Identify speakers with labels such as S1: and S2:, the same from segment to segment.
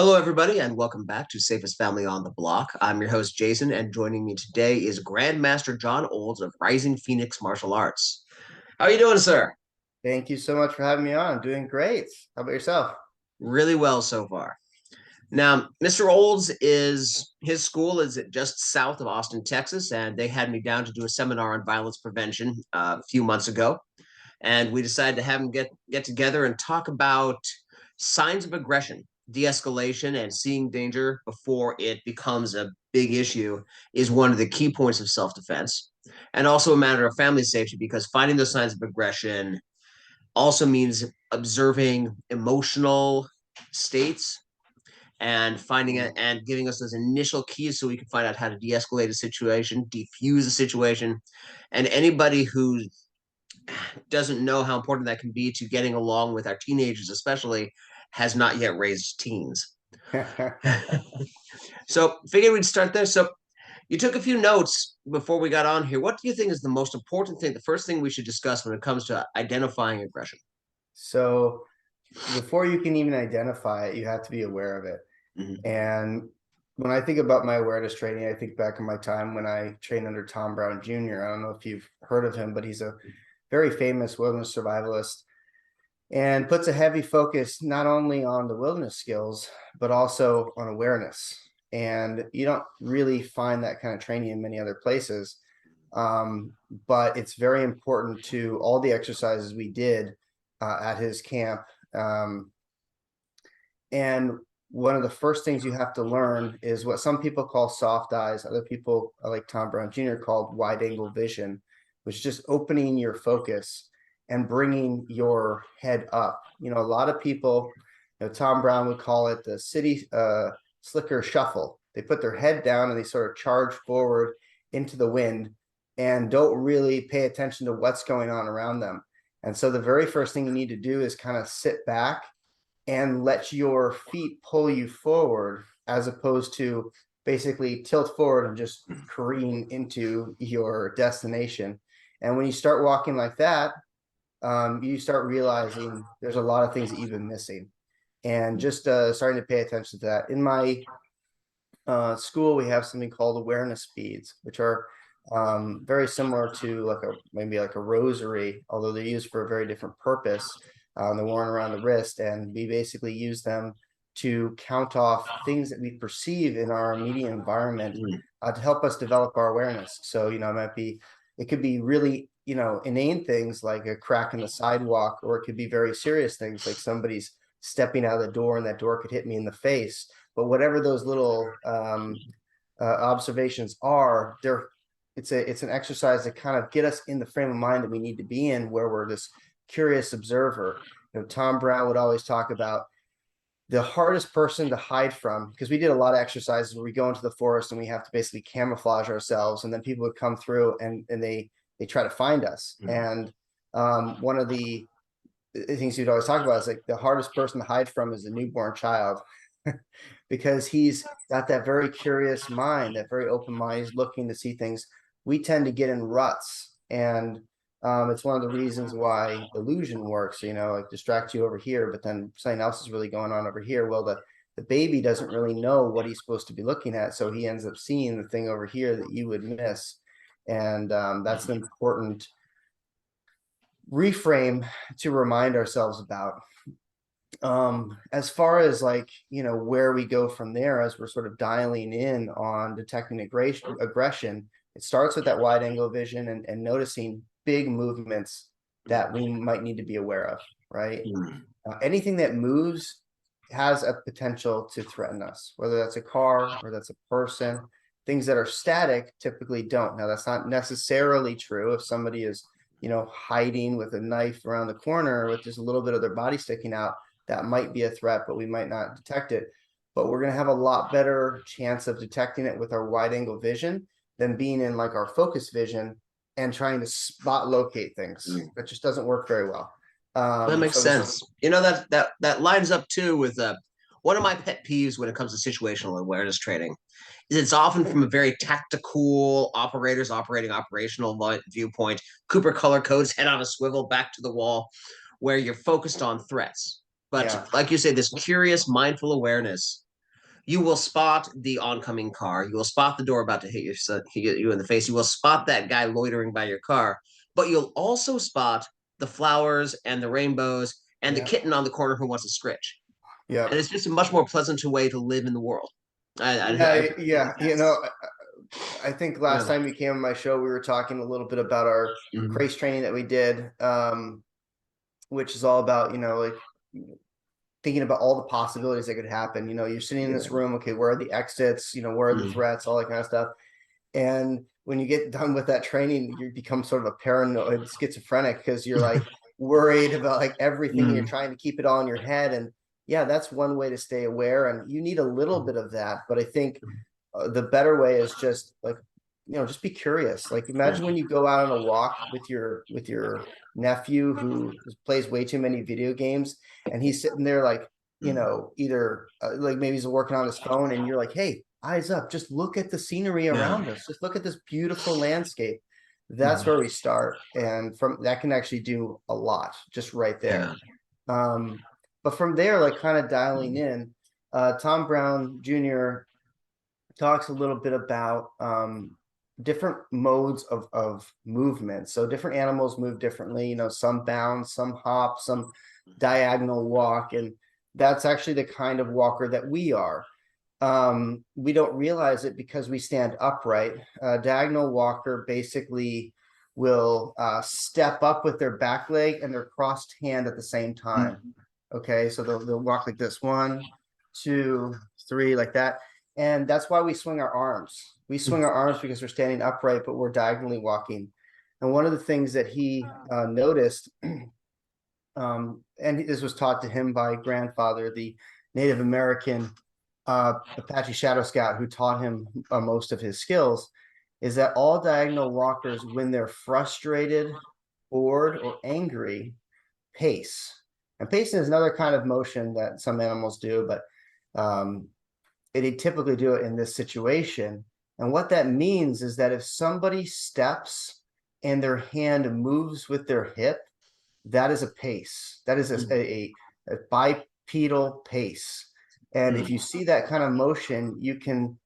S1: Hello, everybody, and welcome back to Safest Family on the Block. I'm your host, Jason, and joining me today is Grandmaster John Olds of Rising Phoenix Martial Arts. How are you doing, sir?
S2: Thank you so much for having me on. I'm doing great. How about yourself?
S1: Really well so far. Now, Mr. Olds is his school is just south of Austin, Texas, and they had me down to do a seminar on violence prevention a few months ago, and we decided to have him get together and talk about signs of aggression, de-escalation, and seeing danger before it becomes a big issue is one of the key points of self-defense, and also a matter of family safety because finding those signs of aggression also means observing emotional states and finding it and giving us those initial keys so we can find out how to de-escalate a situation, defuse a situation, and anybody who doesn't know how important that can be to getting along with our teenagers, especially, has not yet raised teens. So figured we'd start there. So you took a few notes before we got on here. What do you think is the most important thing, the first thing we should discuss when it comes to identifying aggression?
S2: So before you can even identify it, you have to be aware of it.
S1: Mm-hmm.
S2: And when I think about my awareness training, I think back in my time when I trained under Tom Brown Jr. I don't know if you've heard of him, but he's a very famous wilderness survivalist and puts a heavy focus not only on the wilderness skills, but also on awareness. And you don't really find that kind of training in many other places. But it's very important to all the exercises we did at his camp. And one of the first things you have to learn is what some people call soft eyes. Other people, like Tom Brown Jr., called wide angle vision, which is just opening your focus and bringing your head up. You know, a lot of people, Tom Brown would call it the city slicker shuffle. They put their head down and they sort of charge forward into the wind and don't really pay attention to what's going on around them. And so the very first thing you need to do is kind of sit back and let your feet pull you forward as opposed to basically tilt forward and just careen into your destination. And when you start walking like that, you start realizing there's a lot of things that you've been missing and just starting to pay attention to that. In my school, we have something called awareness beads, which are very similar to like maybe like a rosary, although they're used for a very different purpose. They're worn around the wrist, and we basically use them to count off things that we perceive in our immediate environment to help us develop our awareness. So, it could be really, inane things like a crack in the sidewalk, or it could be very serious things like somebody's stepping out of the door and that door could hit me in the face. But whatever those little observations are, it's an exercise to kind of get us in the frame of mind that we need to be in, where we're this curious observer. Tom Brown would always talk about the hardest person to hide from, because we did a lot of exercises where we go into the forest and we have to basically camouflage ourselves, and then people would come through and they try to find us. And one of the things he'd always talk about is like the hardest person to hide from is a newborn child. Because he's got that very curious mind, that very open mind. He's looking to see things. We tend to get in ruts, and it's one of the reasons why illusion works. Like distract you over here, but then something else is really going on over here. Well, the baby doesn't really know what he's supposed to be looking at, so he ends up seeing the thing over here that you would miss. And that's an important reframe to remind ourselves about. As far as where we go from there, as we're sort of dialing in on detecting aggression, it starts with that wide angle vision and noticing big movements that we might need to be aware of, right? Anything that moves has a potential to threaten us, whether that's a car or that's a person. Things that are static typically don't. Now, that's not necessarily true. If somebody is hiding with a knife around the corner with just a little bit of their body sticking out, that might be a threat, but we might not detect it. But we're going to have a lot better chance of detecting it with our wide angle vision than being in like our focus vision and trying to spot locate things. That just doesn't work very well.
S1: That makes
S2: So
S1: sense. That lines up too with one of my pet peeves when it comes to situational awareness training is it's often from a very tactical operators operating operational viewpoint. Cooper color codes, head on a swivel, back to the wall, where you're focused on threats. But
S2: yeah,
S1: like you say, this curious, mindful awareness You will spot the oncoming car. You will spot the door about to hit you in the face. You will spot that guy loitering by your car, but you'll also spot the flowers and the rainbows and the
S2: Yeah.
S1: kitten on the corner who wants a scritch.
S2: Yeah.
S1: And it's just a much more pleasant way to live in the world. I
S2: Yeah.
S1: think
S2: Yeah.
S1: that
S2: You
S1: that's
S2: know, I think last
S1: yeah.
S2: time you came on my show, we were talking a little bit about our
S1: Mhm.
S2: race training that we did, which is all about, like thinking about all the possibilities that could happen. You're sitting in this
S1: Yeah.
S2: room, okay, where are the exits? Where are the
S1: Mhm.
S2: threats? All that kind of stuff. And when you get done with that training, you become sort of a paranoid schizophrenic because you're like worried about like everything. You're
S1: Mhm.
S2: trying to keep it all in your head. And yeah, that's one way to stay aware. And you need a little bit of that. But I think the better way is just like, just be curious. Like
S1: Yeah.
S2: imagine when you go out on a walk with your nephew who plays way too many video games and he's sitting there like, either like maybe he's working on his phone and you're like, hey, eyes up, just look at the scenery
S1: Yeah.
S2: around us. Just look at this beautiful landscape. That's
S1: Mhm.
S2: where we start. And from that can actually do a lot just right there.
S1: Yeah.
S2: Um, but from there, like kind of dialing in, Tom Brown Jr. talks a little bit about different modes of movement. So different animals move differently, some bound, some hop, some diagonal walk. And that's actually the kind of walker that we are. We don't realize it because we stand upright. Diagonal walker basically will step up with their back leg and their crossed hand at the same time.
S1: Mhm.
S2: Okay, so they'll walk like this, 1, 2, 3, like that. And that's why we swing our arms. We swing our arms because we're standing upright, but we're diagonally walking. And one of the things that he noticed, and this was taught to him by grandfather, the Native American Apache Shadow Scout, who taught him most of his skills, is that all diagonal walkers, when they're frustrated, bored, or angry, pace. And pacing is another kind of motion that some animals do, but they typically do it in this situation. And what that means is that if somebody steps and their hand moves with their hip, that is a pace. That is
S1: Mhm.
S2: a bipedal pace. And if you see that kind of motion, you can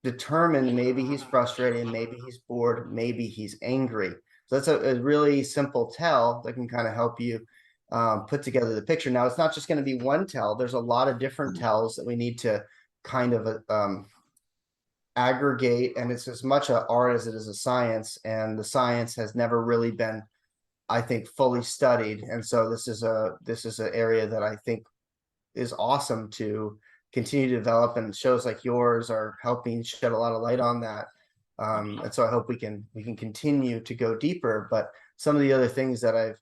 S2: determine maybe he's frustrated, maybe he's bored, maybe he's angry. So that's a really simple tell that can kind of help you put together the picture. Now, it's not just going to be one tell. There's a lot of different tells that we need to kind of aggregate, and it's as much an art as it is a science. And the science has never really been, I think, fully studied. And so this is an area that I think is awesome to continue to develop, and shows like yours are helping shed a lot of light on that. And so I hope we can continue to go deeper. But some of the other things that I've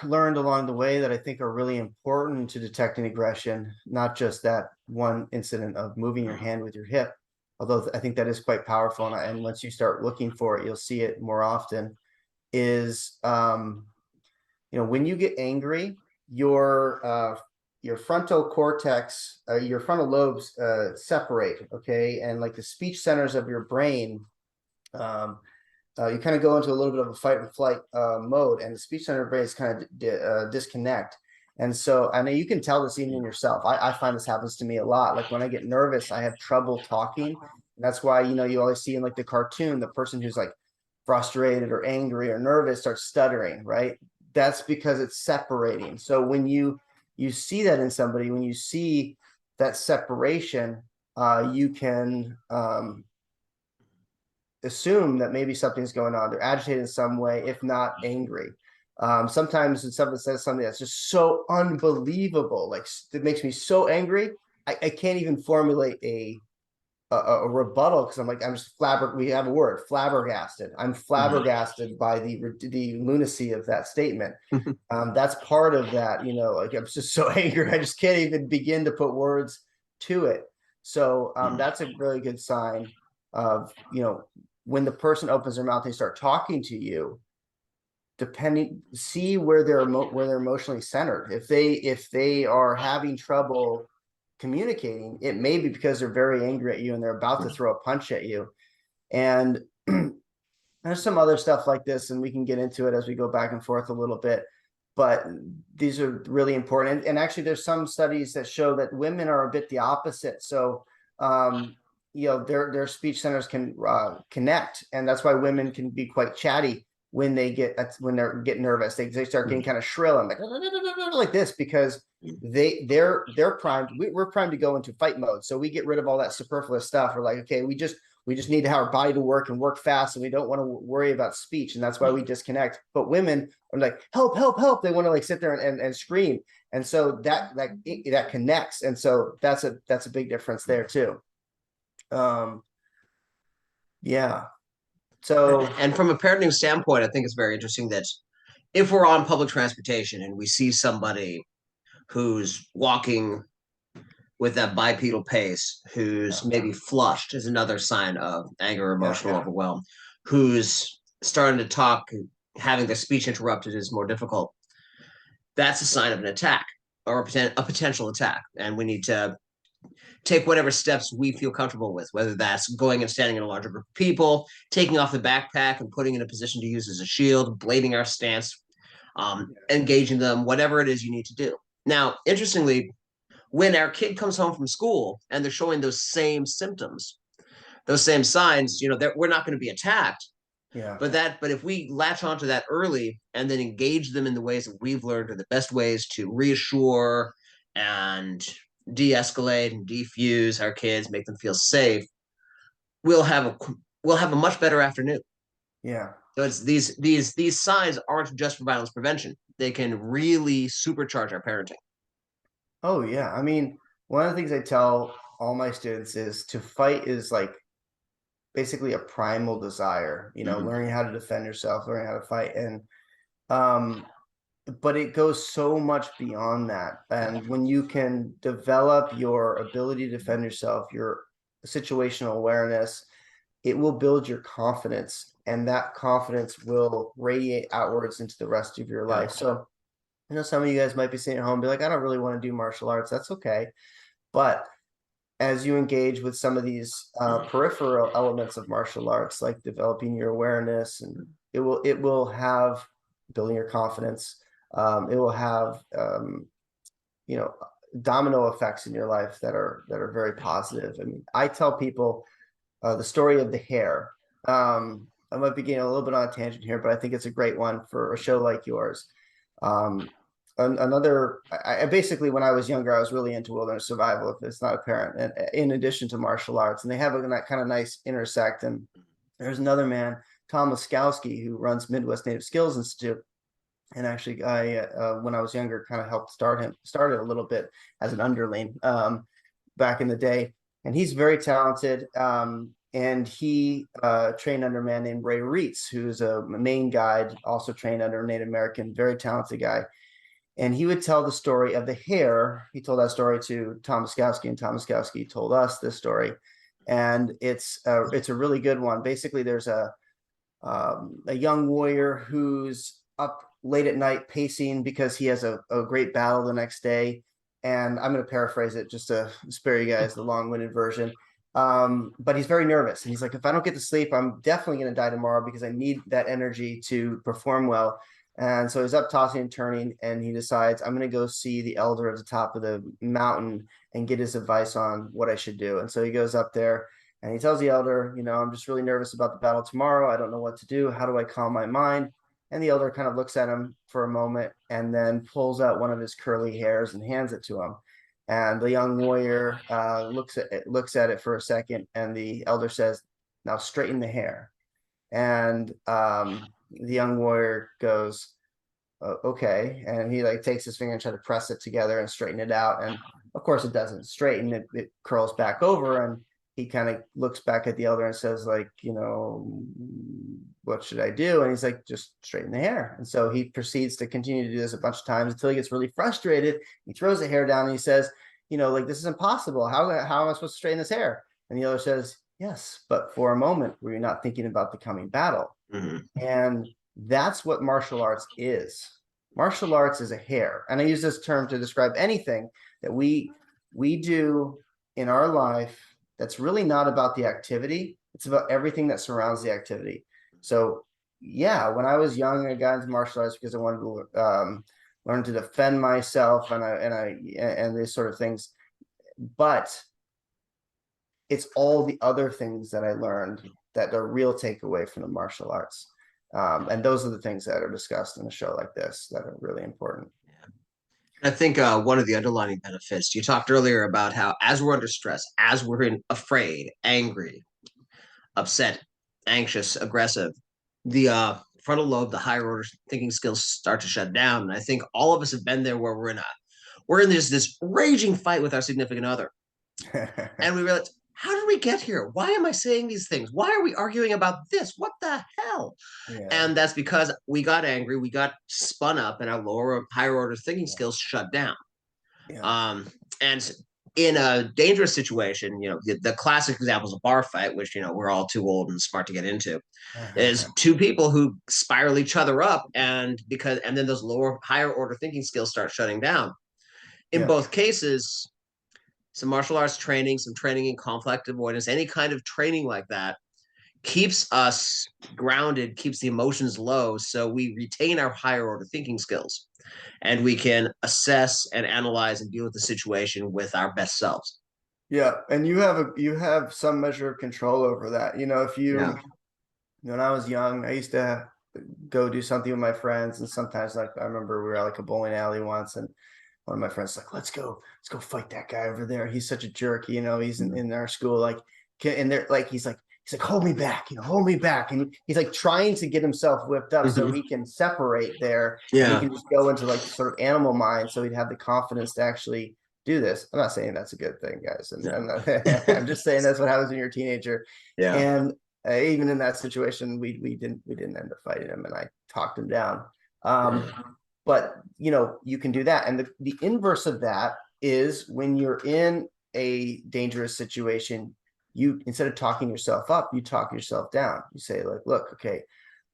S2: learned along the way that I think are really important to detecting aggression, not just that one incident of moving your hand with your hip, although I think that is quite powerful. And once you start looking for it, you'll see it more often, is when you get angry, your frontal cortex, your frontal lobes separate, okay, and like the speech centers of your brain, um, you kind of go into a little bit of a fight and flight mode, and the speech center of your brain is kind of disconnect. And so I know you can tell this even in yourself. I find this happens to me a lot. Like when I get nervous, I have trouble talking. And that's why you always see in like the cartoon, the person who's like frustrated or angry or nervous starts stuttering, right? That's because it's separating. So when you see that in somebody, when you see that separation, you can assume that maybe something's going on. They're agitated in some way, if not angry. Sometimes when someone says something that's just so unbelievable, like it makes me so angry, I can't even formulate a rebuttal because I'm just we have a word, flabbergasted. I'm
S1: Mhm.
S2: flabbergasted by the lunacy of that statement. That's part of that, like I'm just so angry, I just can't even begin to put words to it. So that's a really good sign of, when the person opens their mouth, they start talking to you, see where they're emotionally centered. If they are having trouble communicating, it may be because they're very angry at you and they're about to throw a punch at you. And there's some other stuff like this, and we can get into it as we go back and forth a little bit. but these are really important. And actually, there's some studies that show that women are a bit the opposite. So, their speech centers can connect, and that's why women can be quite chatty when they're getting nervous. They start getting kind of shrill and like this because they're primed. We're primed to go into fight mode, so we get rid of all that superfluous stuff. We're like, okay, we just need our body to work and work fast, and we don't want to worry about speech, and that's why we disconnect. But women are like, help, help, help. They want to like sit there and scream, and so that connects, and so that's a big difference there too. Yeah. So
S1: And from a parenting standpoint, I think it's very interesting that if we're on public transportation and we see somebody who's walking with that bipedal pace, who's maybe flushed is another sign of anger, emotional overwhelm, who's starting to talk, having their speech interrupted is more difficult. That's a sign of an attack or a potential attack. And we need to take whatever steps we feel comfortable with, whether that's going and standing in a larger group of people, taking off the backpack and putting in a position to use as a shield, blading our stance, engaging them, whatever it is you need to do. Now, interestingly, when our kid comes home from school and they're showing those same symptoms, those same signs, we're not going to be attacked.
S2: yeah.
S1: But if we latch onto that early and then engage them in the ways that we've learned are the best ways to reassure and de-escalate and defuse our kids, make them feel safe, we'll have a much better afternoon.
S2: Yeah.
S1: So it's these signs aren't just for violence prevention. They can really supercharge our parenting.
S2: Oh yeah. I mean, one of the things I tell all my students is to fight is like basically a primal desire, learning how to defend yourself, learning how to fight. And um but it goes so much beyond that. And when you can develop your ability to defend yourself, your situational awareness, it will build your confidence, and that confidence will radiate outwards into the rest of your life. So, some of you guys might be sitting at home and be like, I don't really want to do martial arts. That's okay. But as you engage with some of these peripheral elements of martial arts, like developing your awareness, and it will have building your confidence. It will have you know domino effects in your life that are very positive. I mean, I tell people the story of the hare. I might be getting a little bit on a tangent here, but I think it's a great one for a show like yours. Um, I basically, when I was younger, I was really into wilderness survival, if it's not apparent, and in addition to martial arts, and they have that kind of nice intersect. And there's another man, Tom Laskowski, who runs Midwest Native Skills Institute. And actually, when I was younger, kind of helped started a little bit as an underling back in the day. And he's very talented. And he trained under a man named Ray Reitz, who's a Maine guide, also trained under a Native American, very talented guy. And he would tell the story of the hare. He told that story to Tom Laskowski, and Tom Laskowski told us this story. And it's a really good one. Basically, there's a young warrior who's up late at night pacing because he has a great battle the next day. And I'm going to paraphrase it just to spare you guys the long-winded version. But he's very nervous. And he's like, if I don't get to sleep, I'm definitely going to die tomorrow because I need that energy to perform well. And so he's up tossing and turning, and he decides, I'm going to go see the elder at the top of the mountain and get his advice on what I should do. And so he goes up there and he tells the elder, I'm just really nervous about the battle tomorrow. I don't know what to do. How do I calm my mind? And the elder kind of looks at him for a moment and then pulls out one of his curly hairs and hands it to him. And the young warrior looks at it for a second, and the elder says, now straighten the hair. And the young warrior goes, okay. And he like takes his finger and tries to press it together and straighten it out. And of course it doesn't straighten, it curls back over. And he kind of looks back at the elder and says, like, what should I do? And he's like, just straighten the hair. And so he proceeds to continue to do this a bunch of times until he gets really frustrated. He throws the hair down and he says, like, this is impossible. How am I supposed to straighten this hair? And the elder says, yes, but for a moment where you're not thinking about the coming battle.
S1: Mm-hmm.
S2: And that's what martial arts is. Martial arts is a hair. And I use this term to describe anything that we do in our life that's really not about the activity. It's about everything that surrounds the activity. So yeah, when I was young, I got into martial arts because I wanted to learn to defend myself, and these sort of things. But it's all the other things that I learned that are real takeaway from the martial arts. And those are the things that are discussed in a show like this that are really important.
S1: I think one of the underlying benefits you talked earlier about how as we're under stress, as we're afraid, angry, upset, anxious, aggressive, the frontal lobe, the higher order thinking skills start to shut down. And I think all of us have been there where we're in this raging fight with our significant other, and we realize, how did we get here? Why am I saying these things? Why are we arguing about this? What the hell?
S2: Yeah,
S1: And that's because we got angry, we got spun up, and our lower, higher order thinking skills shut down.
S2: yeah,
S1: And in a dangerous situation, the classic example is a bar fight, which we're all too old and smart to get into, is two people who spiral each other up, and then those lower, higher order thinking skills start shutting down. In
S2: yeah,
S1: both cases, some martial arts training, some training in conflict avoidance, any kind of training like that keeps us grounded, keeps the emotions low, so we retain our higher order thinking skills and we can assess and analyze and deal with the situation with our best selves.
S2: yeah. And you have some measure of control over that. If
S1: Yeah.
S2: when I was young, I used to go do something with my friends, and sometimes, like, I remember we were at like a bowling alley once, and one of my friends like, let's go fight that guy over there. He's such a jerk. He's in our school, like, and they're like, he's like, hold me back, hold me back. And he's like trying to get himself whipped up so
S1: Mm-hmm.
S2: he can separate there, and he
S1: Yeah.
S2: can just go into like sort of animal mind, so he'd have the confidence to actually do this. I'm not saying that's a good thing, guys.
S1: No.
S2: I'm just saying that's what happens when you're a teenager.
S1: Yeah.
S2: And even in that situation, we didn't end up fighting him, and I talked him down. Um, but you can do that, and the inverse of that is when you're in a dangerous situation, you, instead of talking yourself up, you talk yourself down. You say, like, look, okay,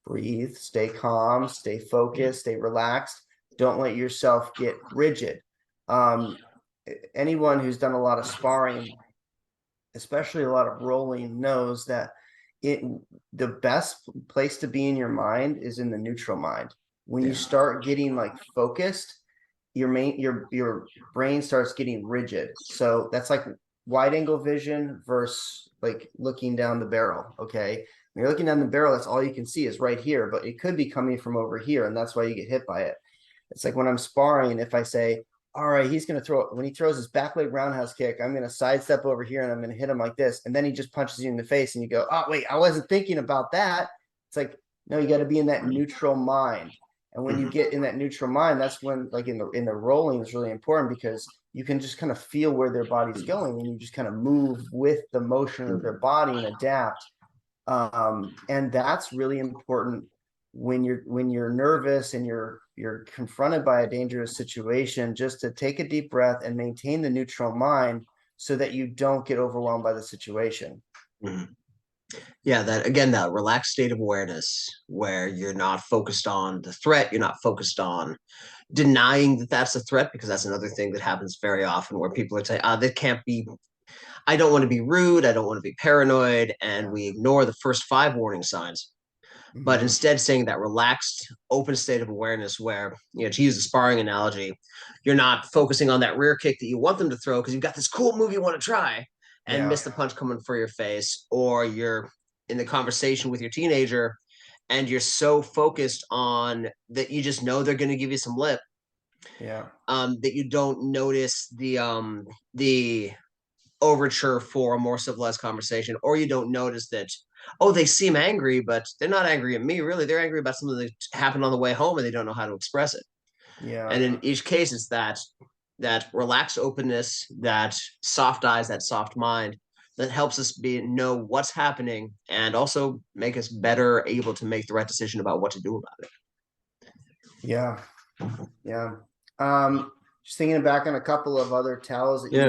S2: breathe, stay calm, stay focused, stay relaxed, don't let yourself get rigid. um Anyone who's done a lot of sparring, especially a lot of rolling, knows that it the best place to be in your mind is in the neutral mind. When you
S1: Yeah.
S2: start getting like focused, your brain starts getting rigid. So that's like wide angle vision versus like looking down the barrel. Okay, when you're looking down the barrel, that's all you can see is right here, but it could be coming from over here, and that's why you get hit by it. It's like when I'm sparring, if I say, all right, he's going to throw it. When he throws his back leg roundhouse kick, I'm going to sidestep over here and I'm going to hit him like this. And then he just punches you in the face and you go, oh, wait, I wasn't thinking about that. It's like, no, you got to be in that neutral mind. And when you get in that neutral mind, that's when, like, in the rolling is really important, because you can just kind of feel where their body's going, and you just kind of move with the motion of their body and adapt. And that's really important when you're nervous and you're confronted by a dangerous situation, just to take a deep breath and maintain the neutral mind so that you don't get overwhelmed by the situation.
S1: Mhm. Yeah, that again, that relaxed state of awareness where you're not focused on the threat, you're not focused on denying that that's a threat, because that's another thing that happens very often where people are saying, that can't be, I don't want to be rude, I don't want to be paranoid, and
S2: Yeah.
S1: we ignore the first five warning signs. But
S2: Mm-hmm.
S1: instead saying that relaxed, open state of awareness where, to use a sparring analogy, you're not focusing on that rear kick that you want them to throw because you've got this cool move you want to try and
S2: Yeah.
S1: miss the punch coming for your face, or you're in the conversation with your teenager and you're so focused on that you just know they're going to give you some lip,
S2: Yeah.
S1: that you don't notice the overture for a more civilized conversation, or you don't notice that, oh, they seem angry, but they're not angry at me. Really, they're angry about something that happened on the way home, and they don't know how to express it.
S2: Yeah.
S1: And in each case, it's that relaxed openness, that soft eyes, that soft mind that helps us know what's happening and also make us better able to make the right decision about what to do about it.
S2: Yeah. Yeah. Just thinking back on a couple of other tells that you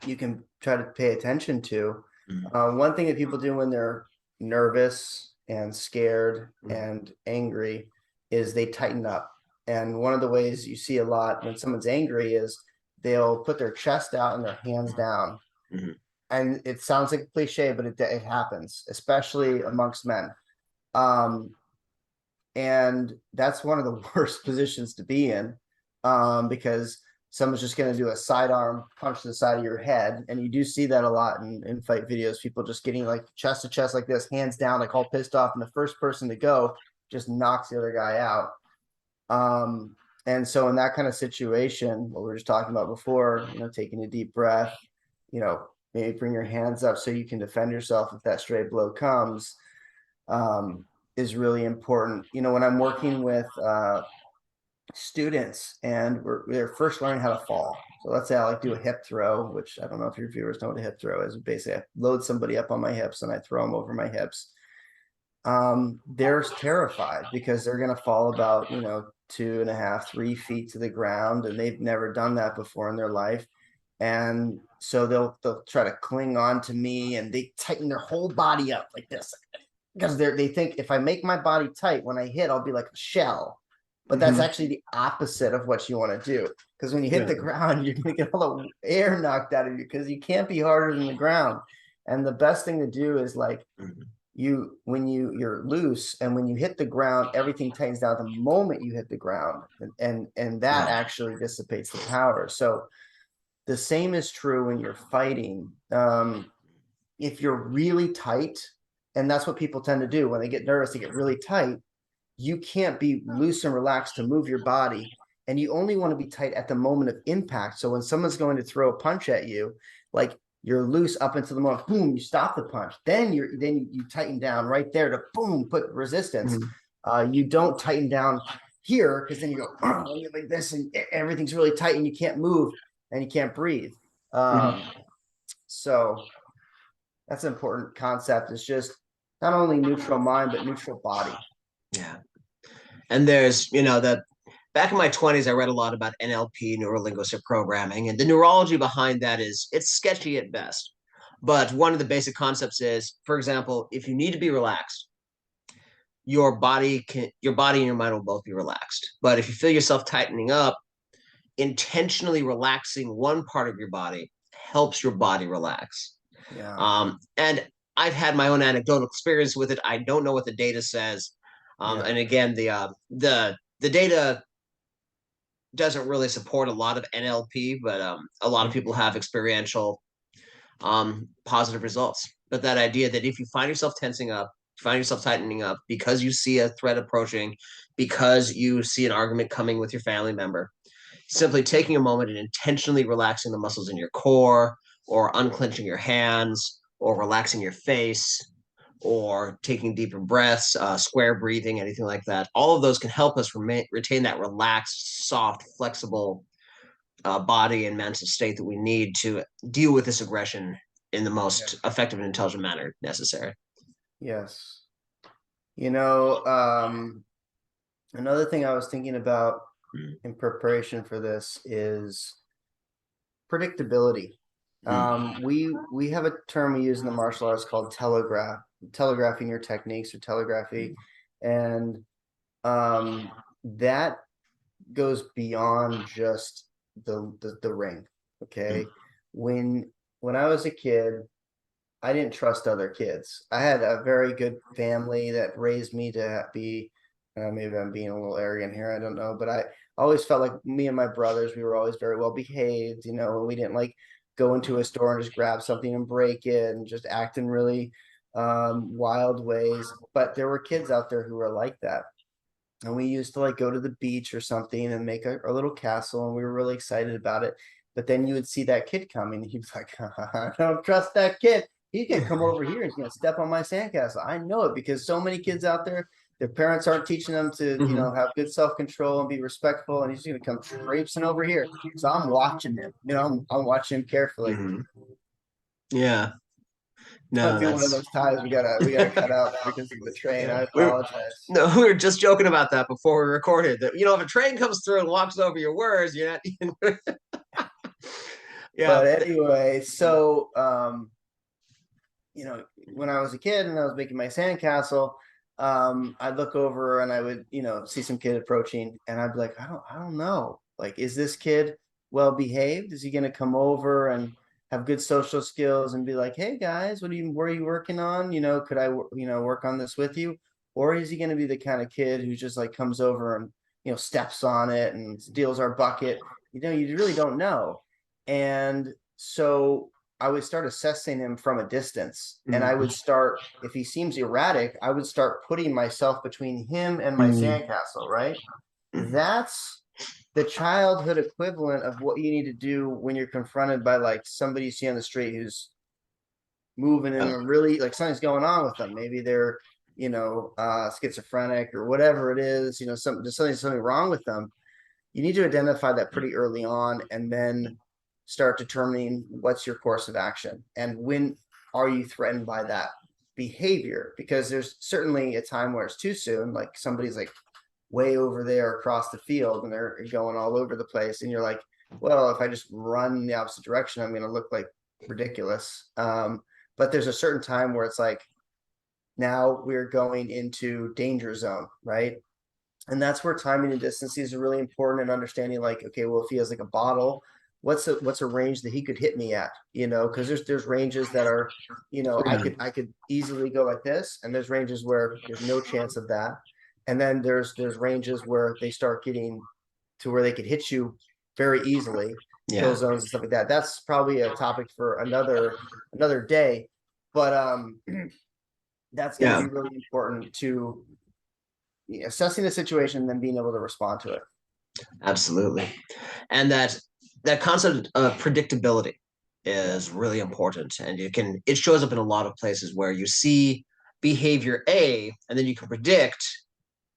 S1: Yeah.
S2: can try to pay attention to.
S1: Mhm.
S2: One thing that people do when they're nervous and scared and angry is they tighten up. And one of the ways you see a lot when someone's angry is they'll put their chest out and their hands down.
S1: Mhm.
S2: And it sounds like a cliche, but it happens, especially amongst men. Um, And that's one of the worst positions to be in, because someone's just going to do a sidearm punch to the side of your head. And you do see that a lot in fight videos, people just getting like chest to chest like this, hands down, like all pissed off. And the first person to go just knocks the other guy out. And so in that kind of situation, what we were just talking about before, taking a deep breath, maybe bring your hands up so you can defend yourself if that stray blow comes, is really important. When I'm working with students and they're first learning how to fall. So let's say I like do a hip throw, which I don't know if your viewers know what a hip throw is. Basically, I load somebody up on my hips and I throw them over my hips. They're terrified because they're going to fall about 2.5, 3 feet to the ground, and they've never done that before in their life. And so they'll try to cling on to me, and they tighten their whole body up like this, because they think if I make my body tight, when I hit, I'll be like a shell. But that's actually the opposite of what you want to do. Because when you hit the ground, you're going to get all the air knocked out of you, because you can't be harder than the ground. And the best thing to do is like when you're loose, and when you hit the ground, everything tightens down the moment you hit the ground, and that actually dissipates the power. So the same is true when you're fighting. If you're really tight, and that's what people tend to do when they get nervous, they get really tight. You can't be loose and relaxed to move your body, and you only want to be tight at the moment of impact. So when someone's going to throw a punch at you, like, you're loose up until the moment, boom, you stop the punch. Then you tighten down right there to boom, put resistance. You don't tighten down here, because then you go like this, and everything's really tight, and you can't move and you can't breathe. So that's an important concept. It's just not only neutral mind, but neutral body.
S1: Yeah. And there's, that back in my 20s, I read a lot about NLP, neurolinguistic programming, and the neurology behind that it's sketchy at best. But one of the basic concepts is, for example, if you need to be relaxed, your body and your mind will both be relaxed. But if you feel yourself tightening up, intentionally relaxing one part of your body helps your body relax.
S2: Yeah.
S1: And I've had my own anecdotal experience with it. I don't know what the data says. And again, the data doesn't really support a lot of NLP, but a lot of people have experiential positive results. But that idea that if you find yourself tensing up, find yourself tightening up because you see a threat approaching, because you see an argument coming with your family member, simply taking a moment and intentionally relaxing the muscles in your core, or unclenching your hands, or relaxing your face, or taking deeper breaths, square breathing, anything like that. All of those can help us retain that relaxed, soft, flexible body and mental state that we need to deal with this aggression in the most effective and intelligent manner necessary.
S2: Yes. Another thing I was thinking about in preparation for this is predictability. We have a term we use in the martial arts called telegraphing your techniques, or telegraphy. And that goes beyond just the ring. Okay. When I was a kid, I didn't trust other kids. I had a very good family that raised me to be, maybe I'm being a little arrogant here, I don't know, but I always felt like me and my brothers, we were always very well behaved, and we didn't like go into a store and just grab something and break it and just act in really wild ways. But there were kids out there who were like that. And we used to like go to the beach or something and make a little castle, and we were really excited about it. But then you would see that kid coming, and he'd be like, I don't trust that kid. He's gonna come over here, he's gonna step on my sandcastle. I know it, because so many kids out there, their parents aren't teaching them to, have good self-control and be respectful, and he's gonna come traipsing over here. So I'm watching him, I'm watching him carefully.
S1: Yeah. No,
S2: Might be one of those ties we gotta cut out because of the train. I apologize.
S1: We were just joking about that before we recorded. That if a train comes through and walks over your words, you're not. Yeah.
S2: But anyway, so when I was a kid and I was making my sandcastle, I'd look over and I would, see some kid approaching, and I'd be like, I don't know. Like, is this kid well behaved? Is he gonna come over and have good social skills and be like, hey guys, where are you working on? Could I, work on this with you? or is he going to be the kind of kid who just like comes over and steps on it and steals our bucket? You really don't know. And so I would start assessing him from a distance, and I would start, if he seems erratic, I would start putting myself between him and my
S1: Mm.
S2: sandcastle, right? That's the childhood equivalent of what you need to do when you're confronted by like somebody you see on the street who's moving in a really like something's going on with them. Maybe they're, schizophrenic or whatever it is, something wrong with them. You need to identify that pretty early on and then start determining what's your course of action and when are you threatened by that behavior, because there's certainly a time where it's too soon, like somebody's like way over there across the field and they're going all over the place and you're like, well, if I just run in the opposite direction, I'm going to look like ridiculous. But there's a certain time where it's like, now we're going into danger zone, right? And that's where timing and distance is really important, and understanding like, okay, well, if he has like a bottle, what's a range that he could hit me at, because there's ranges that are, I could easily go like this, and there's ranges where there's no chance of that. And then there's ranges where they start getting to where they could hit you very easily, kill
S1: Yeah.
S2: zones and stuff like that. That's probably a topic for another day. But that's going to
S1: Yeah.
S2: be really important to assessing the situation and then being able to respond to it.
S1: Absolutely. And that concept of predictability
S2: Yeah.
S1: is really important. And it shows up in a lot of places where you see behavior A, and then you can predict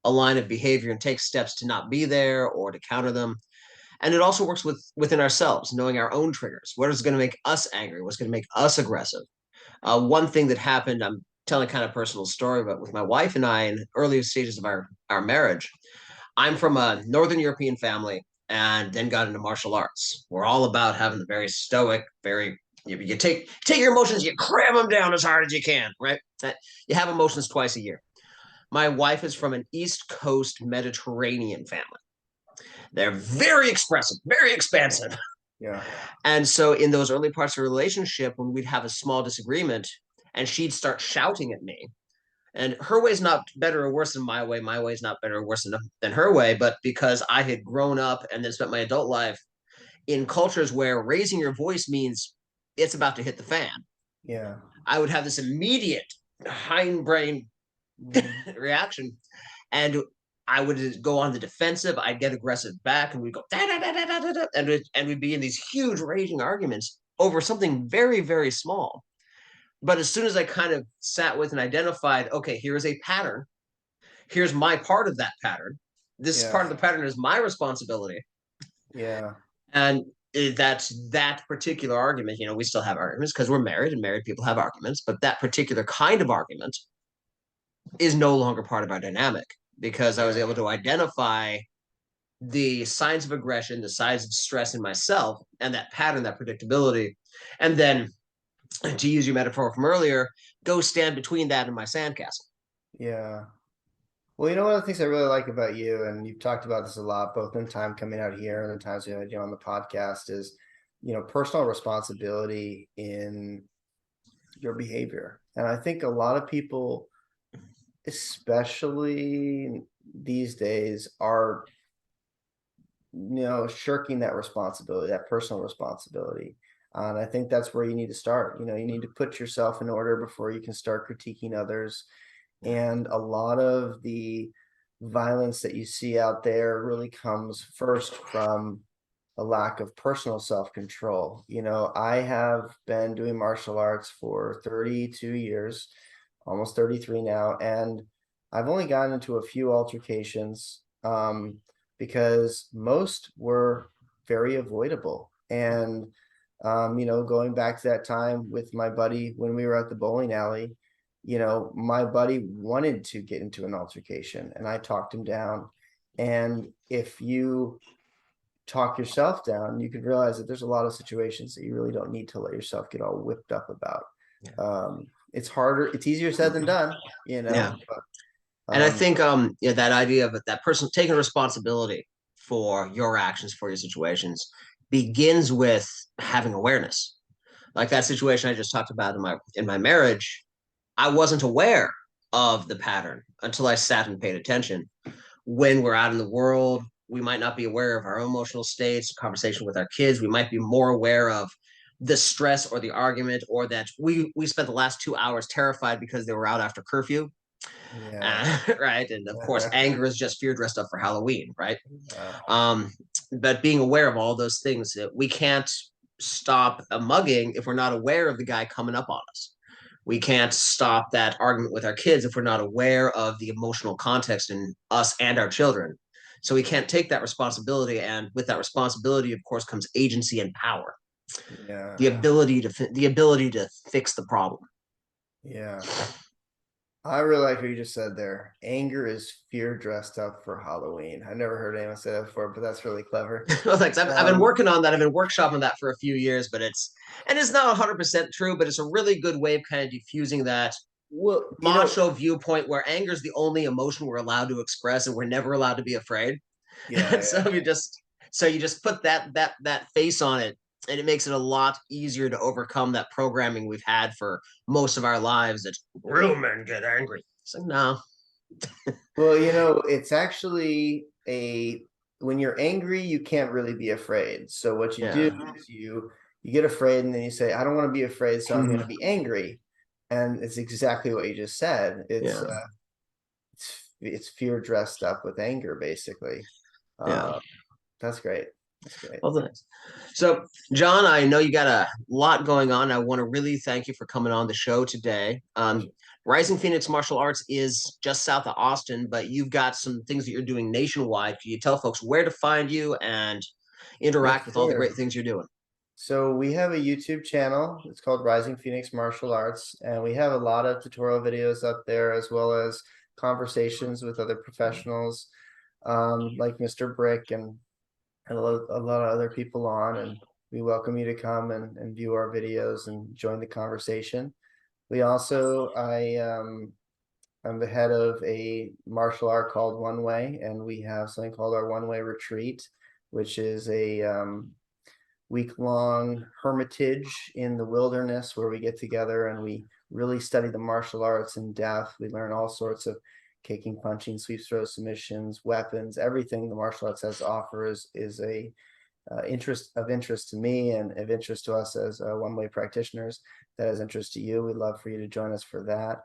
S1: a line of behavior and take steps to not be there or to counter them. And it also works within ourselves, knowing our own triggers. What is going to make us angry? What's going to make us aggressive? One thing that happened, I'm telling kind of personal story, but with my wife and I in early stages of our marriage, I'm from a Northern European family and then got into martial arts. We're all about having the very stoic, very you take your emotions, you cram them down as hard as you can, right? You have emotions twice a year. My wife is from an East Coast Mediterranean family. They're very expressive, very expansive.
S2: Yeah.
S1: And so in those early parts of the relationship, when we'd have a small disagreement and she'd start shouting at me, and her way is not better or worse than my way is not better or worse than her way, but because I had grown up and then spent my adult life in cultures where raising your voice means it's about to hit the fan,
S2: Yeah.
S1: I would have this immediate hindbrain
S2: Mm.
S1: reaction, and I would go on the defensive. I'd get aggressive back, and we'd go da, da, da, da, da, da, and we'd be in these huge raging arguments over something very, very small. But as soon as I kind of sat with and identified, okay, here is a pattern. Here's my part of that pattern. This part
S2: Yeah.
S1: of the pattern is my responsibility.
S2: Yeah.
S1: And that's that particular argument. We still have arguments because we're married and married people have arguments, but that particular kind of argument is no longer part of our dynamic because I was
S2: Yeah.
S1: able to identify the signs of aggression, the signs of stress in myself, and that pattern, that predictability. And then, to use your metaphor from earlier, go stand between that and my sandcastle.
S2: Yeah. Well, one of the things I really like about you, and you've talked about this a lot, both in time coming out here and the times we had you on the podcast, is, personal responsibility in your behavior. And I think a lot of people, especially these days, are, shirking that responsibility, that personal responsibility. And I think that's where you need to start. You need to put yourself in order before you can start critiquing others. And a lot of the violence that you see out there really comes first from a lack of personal self-control. I have been doing martial arts for 32 years, almost 33 now, and I've only gotten into a few altercations, because most were very avoidable. And going back to that time with my buddy when we were at the bowling alley, my buddy wanted to get into an altercation and I talked him down. And if you talk yourself down, you could realize that there's a lot of situations that you really don't need to let yourself get all whipped up about. It's harder, it's easier said than done,
S1: Yeah.
S2: but
S1: And I think yeah, that idea of that person taking responsibility for your actions, for your situations, begins with having awareness. Like that situation I just talked about in my marriage, I wasn't aware of the pattern until I sat and paid attention. When we're out in the world, we might not be aware of our emotional states, conversation with our kids. We might be more aware of the stress or the argument, or that we spent the last 2 hours terrified because they were out after curfew.
S2: Yeah.
S1: Right. And of course, anger is just fear dressed up for Halloween, right?
S2: Yeah.
S1: Um, but being aware of all those things, we can't stop a mugging if we're not aware of the guy coming up on us. We can't stop that argument with our kids if we're not aware of the emotional context in us and our children. So we can't take that responsibility, and with that responsibility, of course, comes agency and power.
S2: Yeah.
S1: The ability to fix the problem.
S2: Yeah. I really like what you just said there. Anger is fear dressed up for Halloween. I never heard anyone say that before, but that's really clever.
S1: Well, thanks. I've been
S2: Um,
S1: working on that. I've been workshopping that for a few years, but it's not 100% true, but it's a really good way of kind of diffusing that
S2: well,
S1: macho viewpoint where anger is the only emotion we're allowed to express and we're never allowed to be afraid.
S2: yeah,
S1: And
S2: yeah.
S1: so you just put that face on it, and it makes it a lot easier to overcome that programming we've had for most of our lives that real men get angry. So no.
S2: Well, it's actually when you're angry, you can't really be afraid. So what you do
S1: Yeah.
S2: is you get afraid and then you say, I don't want to be afraid, so I'm going to be angry. And it's exactly what you just said.
S1: Yeah.
S2: It's fear dressed up with anger, basically.
S1: Yeah.
S2: Uh, that's great. That's great.
S1: Well, thanks. So, John, I know you got a lot going on. I want to really thank you for coming on the show today.
S2: Pleasure.
S1: Rising Phoenix Martial Arts is just south of Austin, but you've got some things that you're doing nationwide. Can you tell folks where to find you and interact
S2: Yes,
S1: with all the great
S2: sir.
S1: things you're doing?
S2: So we have a YouTube channel. It's called Rising Phoenix Martial Arts, and we have a lot of tutorial videos up there, as well as conversations with other professionals, like Mr. Brick and a lot of other people on. And we welcome you to come and view our videos and join the conversation. We also, I'm the head of a martial art called One Way, and we have something called our One Way Retreat, which is a week-long hermitage in the wilderness where we get together and we really study the martial arts in depth. We learn all sorts of kicking, punching, sweeps, throws, submissions, weapons, everything the martial arts has to offer is a interest to me and of interest to us as one-way practitioners. That is interest to you. We'd love for you to join us for that.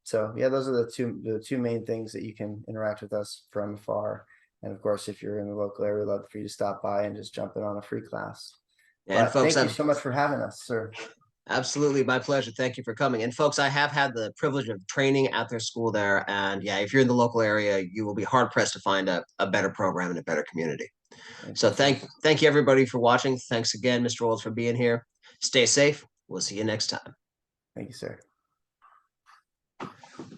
S2: So yeah, those are the two main things that you can interact with us from afar. And of course, if you're in the local area, we'd love for you to stop by and just jump in on a free class.
S1: And
S2: But
S1: folks,
S2: thank you
S1: I've
S2: so much for having us, sir.
S1: absolutely my pleasure. Thank you for coming. And folks, I have had the privilege of training at their school there. And yeah, if you're in the local area, you will be hard pressed to find a better program and a better community.
S2: Thank
S1: So
S2: you, sir.
S1: thank you everybody for watching. Thanks again, Mr. Olds, for being here. Stay safe. We'll see you next time.
S2: Thank you, sir.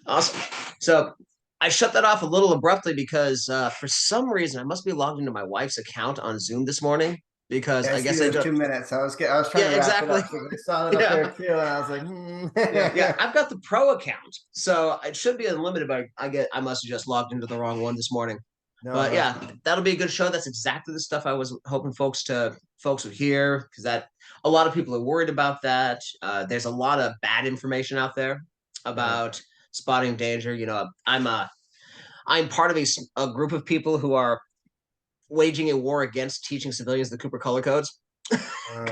S1: Awesome. So I shut that off a little abruptly because for some reason I must be logged into my wife's account on Zoom this morning because
S2: Yeah, I
S1: I
S2: see
S1: guess I
S2: there's
S1: don't.
S2: 2 minutes. I was trying
S1: Yeah,
S2: to wrap it
S1: exactly.
S2: up because I saw it up
S1: Yeah,
S2: there too, and I was like,
S1: yeah. I've got the pro account, so it should be unlimited. But I must have just logged into the wrong one this morning.
S2: No,
S1: But
S2: no.
S1: yeah, that'll be a good show. That's exactly the stuff I was hoping folks would hear, because that a lot of people are worried about that. There's a lot of bad information out there
S2: Yeah.
S1: about spotting danger. I'm part of a group of people who are waging a war against teaching civilians the Cooper color codes
S2: Oh,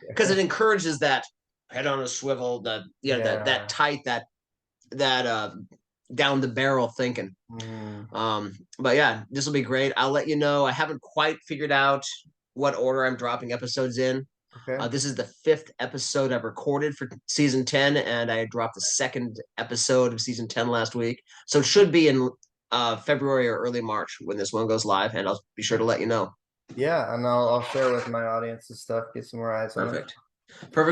S1: because it encourages that head on a swivel, that
S2: yeah.
S1: tight, that down the barrel thinking.
S2: Mm,
S1: But yeah, this will be great. I'll let you know. I haven't quite figured out what order I'm dropping episodes in.
S2: okay.
S1: This is the fifth episode I've recorded for season 10, and I dropped the second episode of season 10 last week. So it should be in February or early March when this one goes live, and I'll be sure to let you know.
S2: Yeah, and I'll share with my audience and stuff, get some more eyes on it.
S1: Perfect. Perfect.